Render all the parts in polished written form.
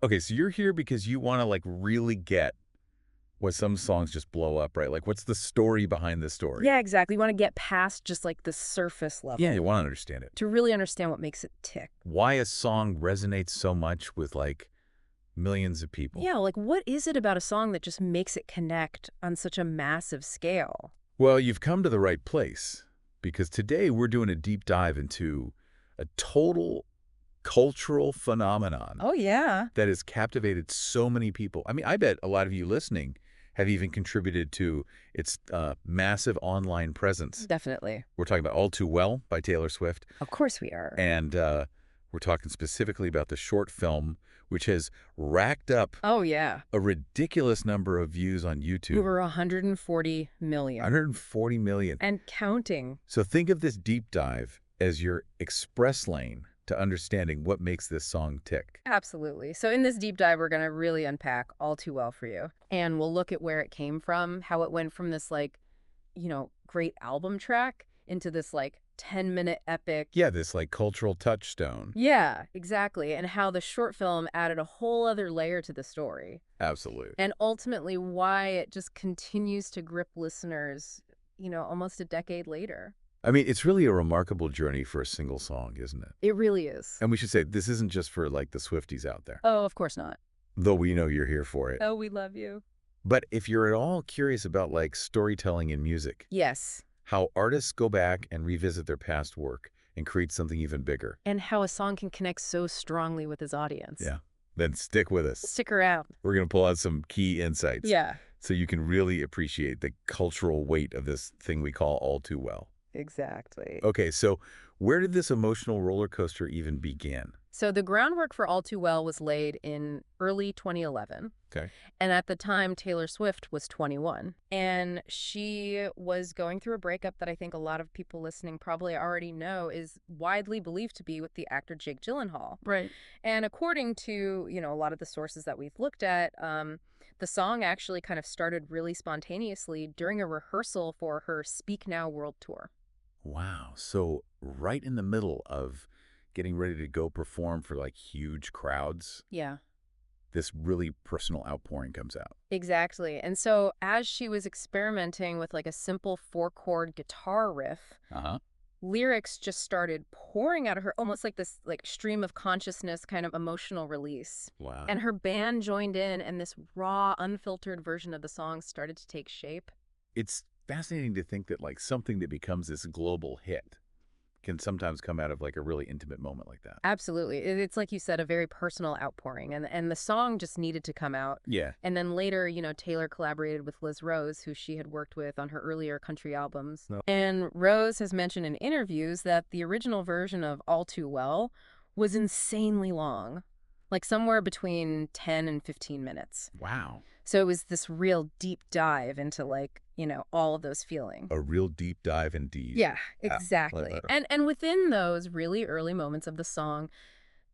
Okay, so you're here because you want to like really get what some songs just blow up, right? Like what's the story behind the story? Yeah, exactly. You want to get past just like the surface Yeah, level you want to understand it. to really understand what makes it tick. Why a song resonates so much with like millions of people. Yeah, like what is it about a song that just makes it connect on such a massive scale? Well, you've come to the right place because today we're doing a deep dive into a total cultural phenomenon Oh, yeah. that has captivated so many people. I mean, I bet a lot of you listening have even contributed to its massive online presence. Definitely. We're talking about All Too Well by Taylor Swift, Of course we are. and we're talking specifically about the short film, which has racked up Oh, yeah. a ridiculous number of views on YouTube. Over 140 million. 140 million. And counting. So think of this deep dive as your express lane to understanding what makes this song tick. Absolutely. So in this deep dive, we're going to really unpack All Too Well for you. And we'll look at where it came from, how it went from this like, great album track into this like 10-minute epic. Yeah, this like cultural touchstone. Yeah, exactly. And how the short film added a whole other layer to the story. Absolutely. And ultimately why it just continues to grip listeners, almost a decade later. I mean, it's really a remarkable journey for a single song, isn't it? It really is. And we should say this isn't just for like the Swifties out there, Oh, of course not. though we know you're here for it. Oh, we love you. But if you're at all curious about like storytelling in music, Yes. how artists go back and revisit their past work and create something even bigger, And how a song can connect so strongly with his audience. yeah, then stick with us. Stick around. We're going to pull out some key insights Yeah, so you can really appreciate the cultural weight of this thing we call All Too Well. exactly. Okay, so where did this emotional roller coaster even begin? So the groundwork for All Too Well was laid in early 2011. Okay. And at the time, Taylor Swift was 21. And she was going through a breakup that I think a lot of people listening probably already know is widely believed to be with the actor Jake Gyllenhaal. Right. And according to, a lot of the sources that we've looked at, the song actually kind of started really spontaneously during a rehearsal for her Speak Now World Tour. Wow. So right in the middle of getting ready to go perform for like huge crowds, Yeah. this really personal outpouring comes out. Exactly. And so as she was experimenting with like a simple 4-chord guitar riff, Uh-huh. lyrics just started pouring out of her, almost like this like stream of consciousness kind of emotional release. Wow. And her band joined in, and this raw, unfiltered version of the song started to take shape. It's fascinating to think that like something that becomes this global hit can sometimes come out of like a really intimate moment like that. Absolutely. It's like you said, a very personal outpouring. And the song just needed to come out. Yeah. And then later, Taylor collaborated with Liz Rose, who she had worked with on her earlier country albums. No. And Rose has mentioned in interviews that the original version of All Too Well was insanely long, like somewhere between 10 and 15 minutes. Wow. So it was this real deep dive into like, all of those feelings. A real deep dive indeed. Yeah, exactly. And within those really early moments of the song,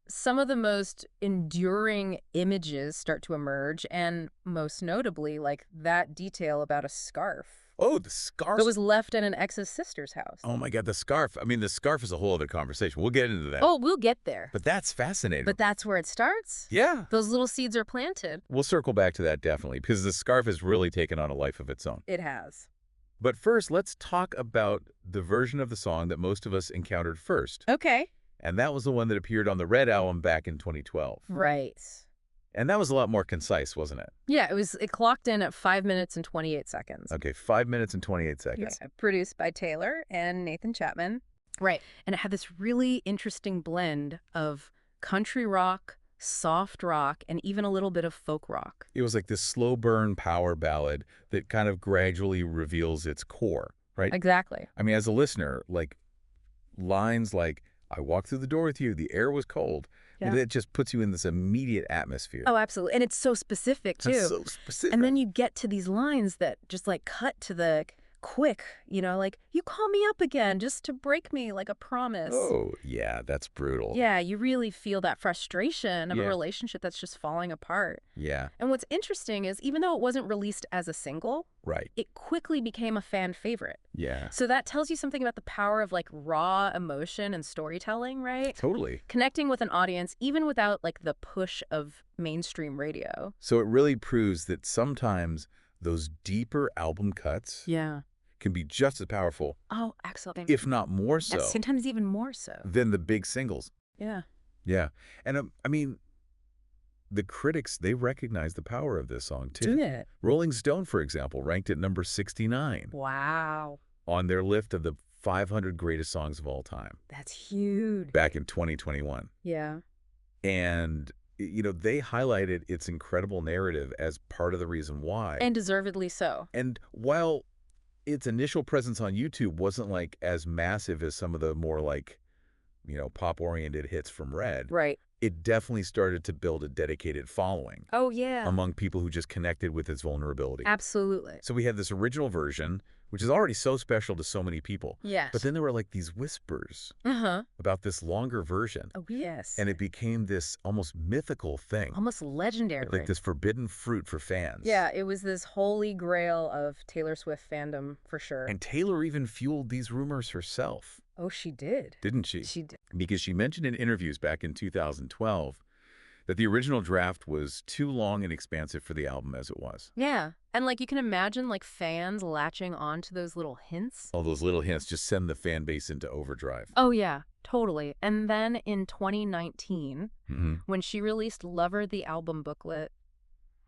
some of the most enduring images start to emerge, and most notably, like that detail about a scarf. Oh, the scarf. That was left at an ex's sister's house. Oh my God, the scarf. I mean, the scarf is a whole other conversation. We'll get into that. Oh, we'll get there. But that's fascinating. But that's where it starts. yeah. Those little seeds are planted. We'll circle back to that definitely because the scarf has really taken on a life of its own. It has. But first, let's talk about the version of the song that most of us encountered first. Okay. And that was the one that appeared on the Red album back in 2012. Right. And that was a lot more concise, wasn't it? Yeah, it clocked in at 5 minutes and 28 seconds. Okay, 5 minutes and 28 seconds. Yeah, produced by Taylor and Nathan Chapman. Right. And it had this really interesting blend of country rock, soft rock, and even a little bit of folk rock. It was like this slow burn power ballad that kind of gradually reveals its core, right? Exactly. I mean, as a listener, like lines like, I walked through the door with you, the air was cold. Yeah. It just puts you in this immediate atmosphere. Oh, absolutely. And it's so specific, too. That's so specific. And then you get to these lines that just like cut to the quick, like, you call me up again just to break me like a promise. Oh, yeah, that's brutal. Yeah, you really feel that frustration of a Yeah. relationship that's just falling apart. Yeah, And what's interesting is even though it wasn't released as a single, right. it quickly became a fan favorite. Yeah, So that tells you something about the power of like raw emotion and storytelling, right? totally. Connecting with an audience even without like the push of mainstream radio. So it really proves that sometimes those deeper album cuts Yeah. can be just as powerful, Oh, excellent. if not more so, Yes, sometimes even more so. than the big singles. Yeah. Yeah. And I mean, the critics, they recognize the power of this song, too. it? Rolling Stone, for example, ranked it number 69 Wow. on their list of the 500 greatest songs of all time That's huge. back in 2021. Yeah. And, they highlighted its incredible narrative as part of the reason why. And deservedly so. And while its initial presence on YouTube wasn't like as massive as some of the more like, pop-oriented hits from Red, Right. it definitely started to build a dedicated following Oh, yeah. among people who just connected with its vulnerability. Absolutely. So we had this original version, which is already so special to so many people. Yes. But then there were like these whispers Uh-huh. about this longer version. Oh, yes. And it became this almost mythical thing, Almost legendary. like this forbidden fruit for fans. Yeah, it was this holy grail of Taylor Swift fandom for sure. And Taylor even fueled these rumors herself, Oh, she did. didn't she? She did. Because she mentioned in interviews back in 2012 that the original draft was too long and expansive for the album as it was. Yeah. And like you can imagine like fans latching on to those little hints. All those little hints just send the fan base into overdrive. Oh, yeah, totally. And then in 2019, Mm-hmm. when she released Lover, the album booklet,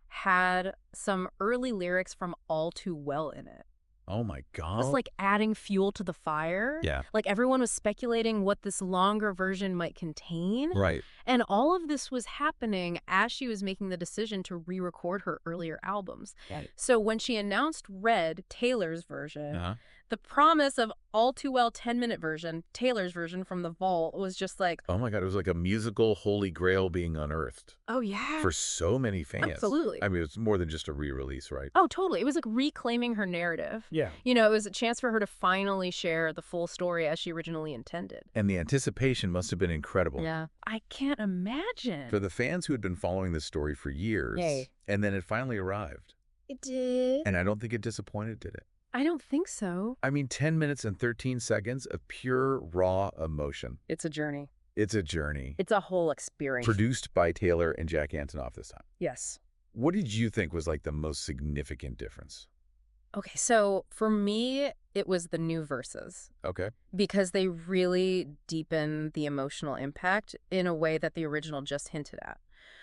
had some early lyrics from All Too Well in it. Oh, my God. Just like adding fuel to the fire. Yeah. Like everyone was speculating what this longer version might contain. Right. And all of this was happening as she was making the decision to re-record her earlier albums. Right. So when she announced Red, Taylor's version, Uh-huh. the promise of All Too Well 10-minute version, Taylor's version from the vault, was just like, Oh, my God. It was like a musical holy grail being unearthed oh, yeah. for so many fans. Absolutely. I mean, it's more than just a re-release, right? Oh, totally. It was like reclaiming her narrative. Yeah. It was a chance for her to finally share the full story as she originally intended. And the anticipation must have been incredible. Yeah. I can't imagine. For the fans who had been following this story for years. Yay. And then it finally arrived. It did. And I don't think it disappointed, did it? I don't think so. I mean, 10 minutes and 13 seconds of pure, raw emotion. It's a journey. It's a journey. It's a whole experience. Produced by Taylor and Jack Antonoff this time. Yes. What did you think was like the most significant difference? Okay, so for me, it was the new verses Okay. because they really deepen the emotional impact in a way that the original just hinted at.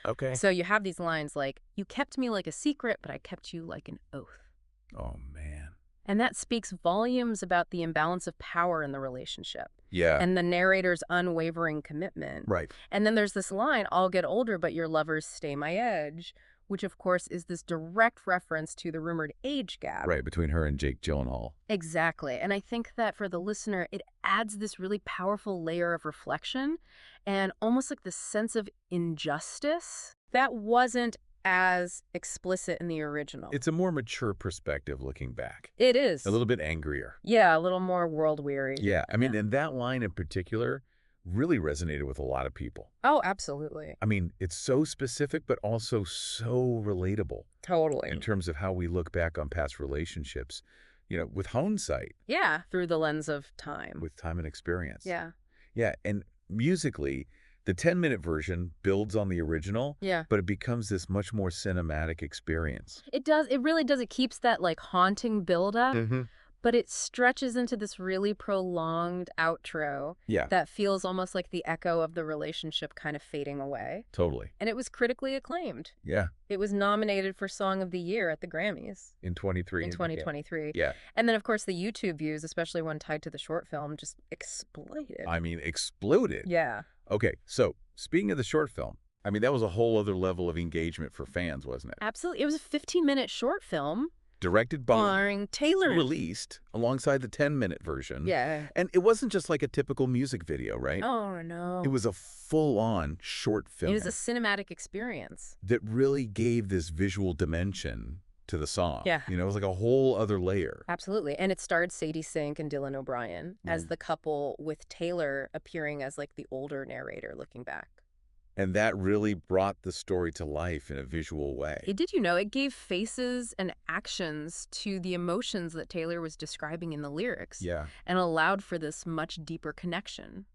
Okay. So you have these lines like, you kept me like a secret, but I kept you like an oath. Oh, man. And that speaks volumes about the imbalance of power in the relationship Yeah. and the narrator's unwavering commitment. Right. And then there's this line, I'll get older, but your lovers stay my edge, which of course is this direct reference to the rumored age gap. Right, between her and Jake Gyllenhaal. Exactly. And I think that for the listener, it adds this really powerful layer of reflection and almost like this sense of injustice that wasn't as explicit in the original. It's a more mature perspective looking back. It is. A little bit angrier. Yeah, a little more world-weary. Yeah, I mean, and that line in particular really resonated with a lot of people. Oh, absolutely. I mean, it's so specific, but also so relatable Totally. in terms of how we look back on past relationships, with hindsight, Yeah, through the lens of time. with time and experience. Yeah. Yeah, and musically, the 10-minute version builds on the original, Yeah. but it becomes this much more cinematic experience. It does. It really does. It keeps that like haunting buildup, but it stretches into this really prolonged outro Yeah, that feels almost like the echo of the relationship kind of fading away. totally. And it was critically acclaimed. Yeah, It was nominated for Song of the Year at the Grammys in 23. in 2023. Yeah, And then, of course, the YouTube views, especially one tied to the short film, just exploded. I mean, exploded. Yeah. Okay, so speaking of the short film, I mean, that was a whole other level of engagement for fans, wasn't it? Absolutely. It was a 15-minute short film Directed by, starring Taylor. released alongside the 10-minute version. Yeah. And it wasn't just like a typical music video, right? Oh, no. It was a full-on short film It was a cinematic experience. that really gave this visual dimension to the song. Yeah. You know, it was like a whole other layer. Absolutely. And it starred Sadie Sink and Dylan O'Brien as the couple, with Taylor appearing as like the older narrator looking back. And that really brought the story to life in a visual way. Did you know it gave faces and actions to the emotions that Taylor was describing in the lyrics? Yeah. And allowed for this much deeper connection.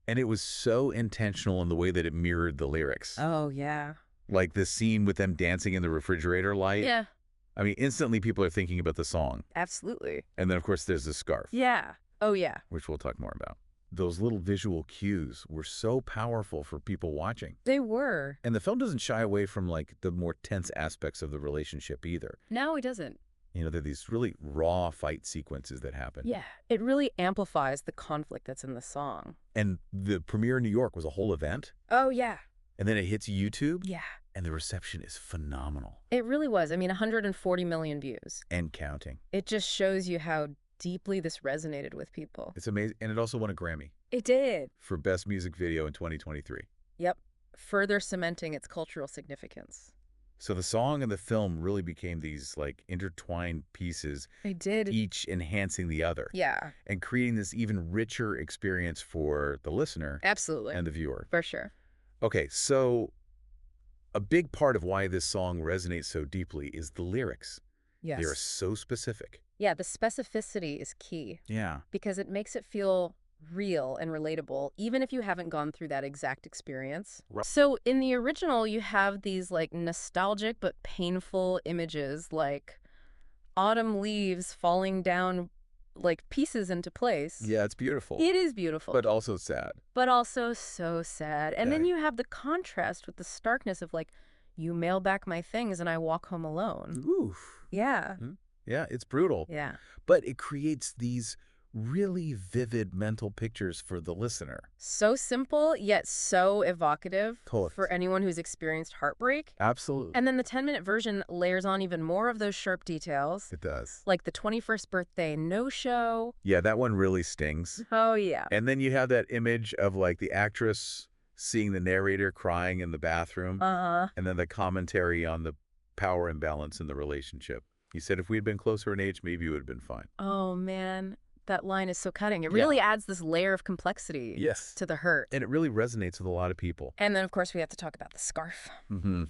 And it was so intentional in the way that it mirrored the lyrics. Oh, yeah. Like the scene with them dancing in the refrigerator light. Yeah. I mean, instantly people are thinking about the song. Absolutely. And then, of course, there's the scarf. Yeah. Oh, yeah. Which we'll talk more about. Those little visual cues were so powerful for people watching. They were. And the film doesn't shy away from, like, the more tense aspects of the relationship either. No, it doesn't. You know, there are these really raw fight sequences that happen. Yeah. It really amplifies the conflict that's in the song. And the premiere in New York was a whole event. Oh, yeah. And then it hits YouTube. Yeah. And the reception is phenomenal. It really was. I mean, 140 million views. And counting. It just shows you how deeply this resonated with people. It's amazing. And it also won a Grammy. It did. For Best Music Video in 2023. Yep. Further cementing its cultural significance. So the song and the film really became these, like, intertwined pieces. They did. Each enhancing the other. Yeah. And creating this even richer experience for the listener. Absolutely. And the viewer. For sure. Okay, so a big part of why this song resonates so deeply is the lyrics. Yes. They are so specific. Yeah, the specificity is key. Yeah. Because it makes it feel real and relatable, even if you haven't gone through that exact experience. Right. So in the original, you have these like nostalgic but painful images, like autumn leaves falling down like pieces into place. Yeah, it's beautiful. It is beautiful. But also sad. But also so sad. And then Yeah. you have the contrast with the starkness of like, you mail back my things and I walk home alone. Oof. Yeah. Yeah, it's brutal. Yeah. But it creates these really vivid mental pictures for the listener. So simple, yet so evocative Totally. for anyone who's experienced heartbreak. Absolutely. And then the 10-minute version layers on even more of those sharp details. It does. Like the 21st birthday no-show. Yeah, that one really stings. Oh, yeah. And then you have that image of, like, the actress seeing the narrator crying in the bathroom. Uh-huh. And then the commentary on the power imbalance in the relationship. He said if we'd been closer in age, maybe it would have been fine. Oh, man. That line is so cutting. It really adds this layer of complexity to the hurt. And it really resonates with a lot of people. And then, of course, we have to talk about the scarf. Mm-hmm.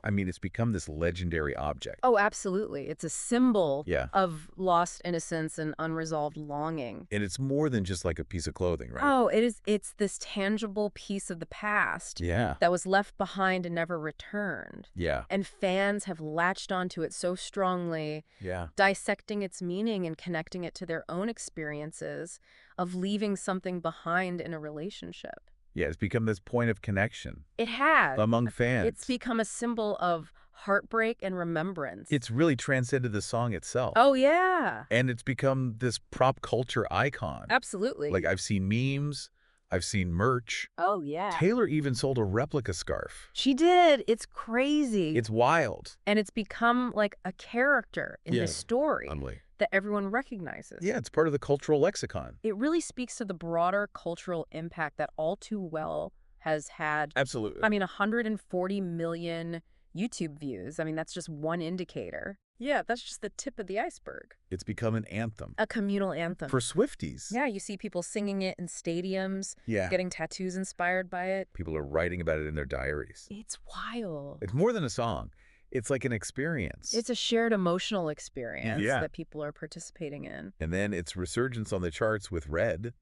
I mean, it's become this legendary object. Oh, absolutely. It's a symbol Yeah. of lost innocence and unresolved longing. And it's more than just like a piece of clothing, right? Oh, it is. It's this tangible piece of the past Yeah. that was left behind and never returned. Yeah. And fans have latched onto it so strongly, Yeah. dissecting its meaning and connecting it to their own experiences of leaving something behind in a relationship. Yeah, it's become this point of connection It has. among fans. It's become a symbol of heartbreak and remembrance. It's really transcended the song itself. Oh, yeah. And it's become this prop culture icon. Absolutely. Like, I've seen memes, I've seen merch. Oh, yeah. Taylor even sold a replica scarf. She did. It's crazy. It's wild. And it's become like a character in this story that everyone recognizes. Yeah, it's part of the cultural lexicon. It really speaks to the broader cultural impact that All Too Well has had. Absolutely. I mean, 140 million YouTube views. I mean, that's just one indicator. Yeah, that's just the tip of the iceberg. It's become an anthem. A communal anthem. For Swifties. Yeah, you see people singing it in stadiums, Yeah. getting tattoos inspired by it. People are writing about it in their diaries. It's wild. It's more than a song. It's like an experience. It's a shared emotional experience Yeah. that people are participating in. And then its resurgence on the charts with Red,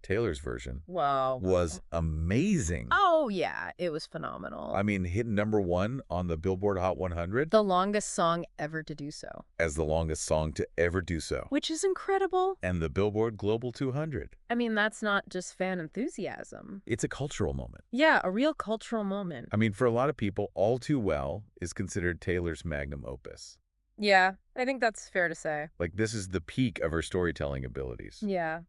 Taylor's version, Wow. was amazing. Oh, yeah. It was phenomenal. I mean, hit #1 on the Billboard Hot 100 The longest song ever to do so. as the longest song to ever do so. Which is incredible. And the Billboard Global 200. I mean, that's not just fan enthusiasm. It's a cultural moment. Yeah, a real cultural moment. I mean, for a lot of people, All Too Well is considered Taylor's magnum opus. Yeah, I think that's fair to say. Like, this is the peak of her storytelling abilities. Yeah.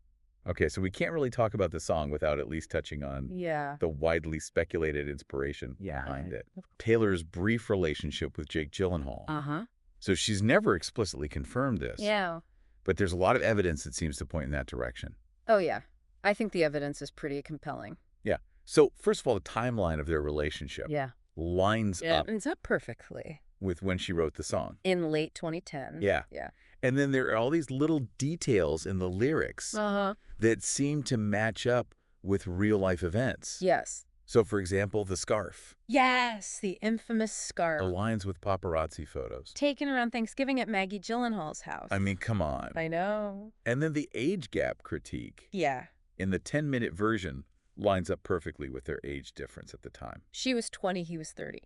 Okay, so we can't really talk about the song without at least touching on Yeah. the widely speculated inspiration behind it. Taylor's brief relationship with Jake Gyllenhaal. Uh-huh. So she's never explicitly confirmed this. Yeah. But there's a lot of evidence that seems to point in that direction. Oh, yeah. I think the evidence is pretty compelling. Yeah. So, first of all, the timeline of their relationship lines up It's up perfectly. with when she wrote the song. In late 2010. Yeah. Yeah. And then there are all these little details in the lyrics that seem to match up with real-life events. Yes. So, for example, the scarf. Yes, the infamous scarf. Aligns with paparazzi photos. Taken around Thanksgiving at Maggie Gyllenhaal's house. I mean, come on. I know. And then the age gap critique. Yeah. In the 10-minute version lines up perfectly with their age difference at the time. She was 20, he was 30.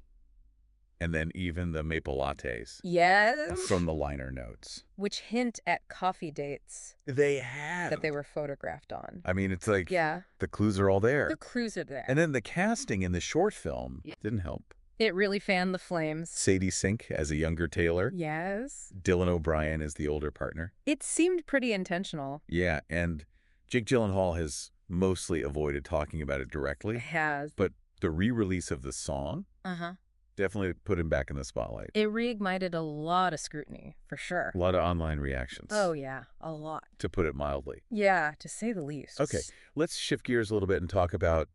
And then even the maple lattes. Yes. From the liner notes. Which hint at coffee dates. They have. That they were photographed on. I mean, it's like the clues are all there. The clues are there. And then the casting in the short film didn't help. It really fanned the flames. Sadie Sink as a younger Taylor. Yes. Dylan O'Brien as the older partner. It seemed pretty intentional. Yeah, and Jake Gyllenhaal has mostly avoided talking about it directly. It has. But the re-release of the song definitely put him back in the spotlight. It reignited a lot of scrutiny, for sure. A lot of online reactions. Oh, yeah, a lot. To put it mildly. Yeah, to say the least. Okay, let's shift gears a little bit and talk about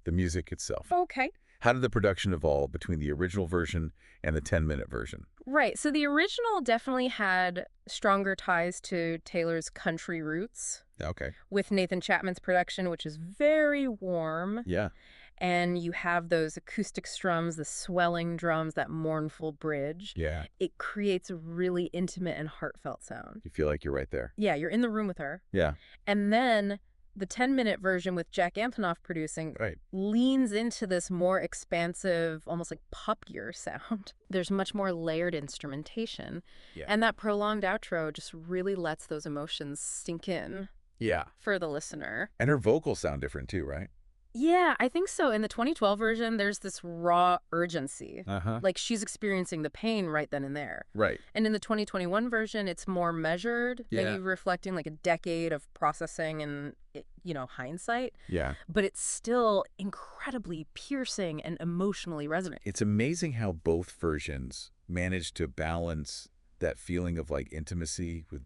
the music itself. Okay. How did the production evolve between the original version and the 10-minute version? Right, so the original definitely had stronger ties to Taylor's country roots. Okay. With Nathan Chapman's production, which is very warm. Yeah. And you have those acoustic strums, the swelling drums, that mournful bridge. Yeah. It creates a really intimate and heartfelt sound. You feel like you're right there. Yeah, you're in the room with her. Yeah. And then the 10-minute version with Jack Antonoff producing leans into this more expansive, almost like poppier sound. There's much more layered instrumentation. Yeah. And that prolonged outro just really lets those emotions sink in. Yeah. For the listener. And her vocals sound different too, right? Yeah, I think so. In the 2012 version, there's this raw urgency. Like she's experiencing the pain right then and there. Right. And in the 2021 version, it's more measured, maybe reflecting like a decade of processing and, hindsight. Yeah. But it's still incredibly piercing and emotionally resonant. It's amazing how both versions manage to balance that feeling of like intimacy with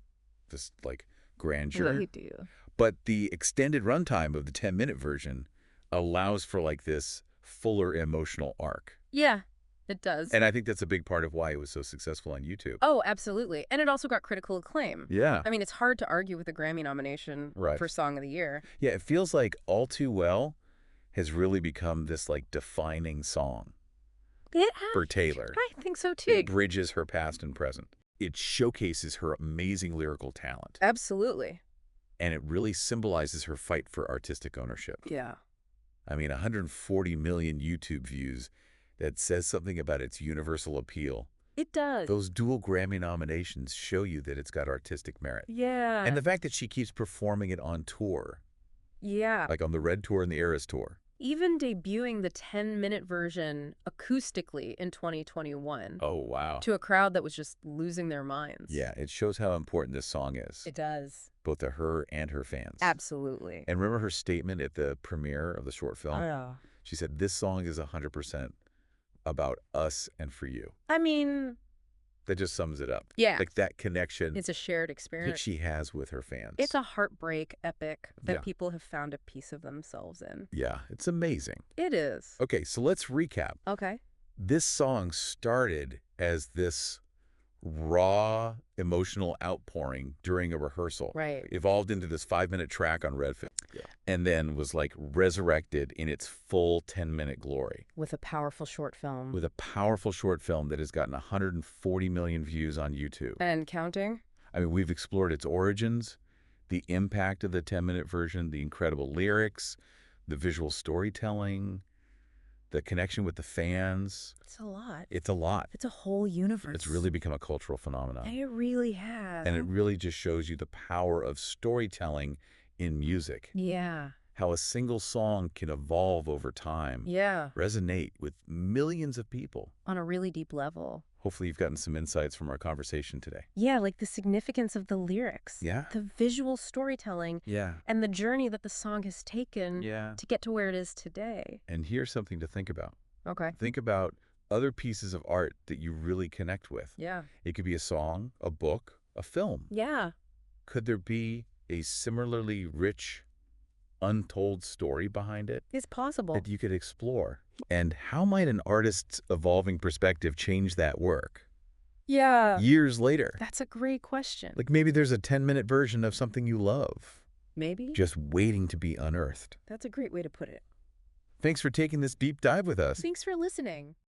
this like grandeur. They do. But the extended runtime of the 10-minute version allows for like this fuller emotional arc. Yeah, it does. And I think that's a big part of why it was so successful on YouTube. Oh, absolutely. And it also got critical acclaim. Yeah. I mean, it's hard to argue with a Grammy nomination for Song of the Year. Yeah, it feels like All Too Well has really become this like defining song for Taylor. I think so too. It bridges her past and present. It showcases her amazing lyrical talent. Absolutely. And it really symbolizes her fight for artistic ownership. Yeah. I mean, 140 million YouTube views, that says something about its universal appeal. It does. Those dual Grammy nominations show you that it's got artistic merit. Yeah. And the fact that she keeps performing it on tour. Yeah. Like on the Red Tour and the Eras Tour. Even debuting the 10-minute version acoustically in 2021. Oh, wow. To a crowd that was just losing their minds. Yeah, it shows how important this song is. It does. Both to her and her fans. Absolutely. And remember her statement at the premiere of the short film? Oh, yeah. She said, this song is 100% about us and for you. I mean... That just sums it up. Yeah. Like that connection. It's a shared experience. That she has with her fans. It's a heartbreak epic that people have found a piece of themselves in. Yeah, it's amazing. It is. Okay, so let's recap. Okay. This song started as this raw emotional outpouring during a rehearsal. Right. Evolved into this 5-minute track on Redfin. Yeah. And then was like resurrected in its full 10-minute glory. With a powerful short film. With a powerful short film that has gotten 140 million views on YouTube. And counting? I mean, we've explored its origins, the impact of the 10-minute version, the incredible lyrics, the visual storytelling, the connection with the fans. It's a lot. It's a lot. It's a whole universe. It's really become a cultural phenomenon. It really has. And it really just shows you the power of storytelling in music. Yeah. How a single song can evolve over time. Yeah. Resonate with millions of people. On a really deep level. Hopefully you've gotten some insights from our conversation today. Yeah, like the significance of the lyrics. Yeah. The visual storytelling. Yeah. And the journey that the song has taken to get to where it is today. And here's something to think about. Okay. Think about other pieces of art that you really connect with. Yeah. It could be a song, a book, a film. Yeah. Could there be a similarly rich, untold story behind it? It's possible. That you could explore. And how might an artist's evolving perspective change that work? Yeah. years later? That's a great question. Like maybe there's a 10-minute version of something you love, Maybe. just waiting to be unearthed. That's a great way to put it. Thanks for taking this deep dive with us. Thanks for listening.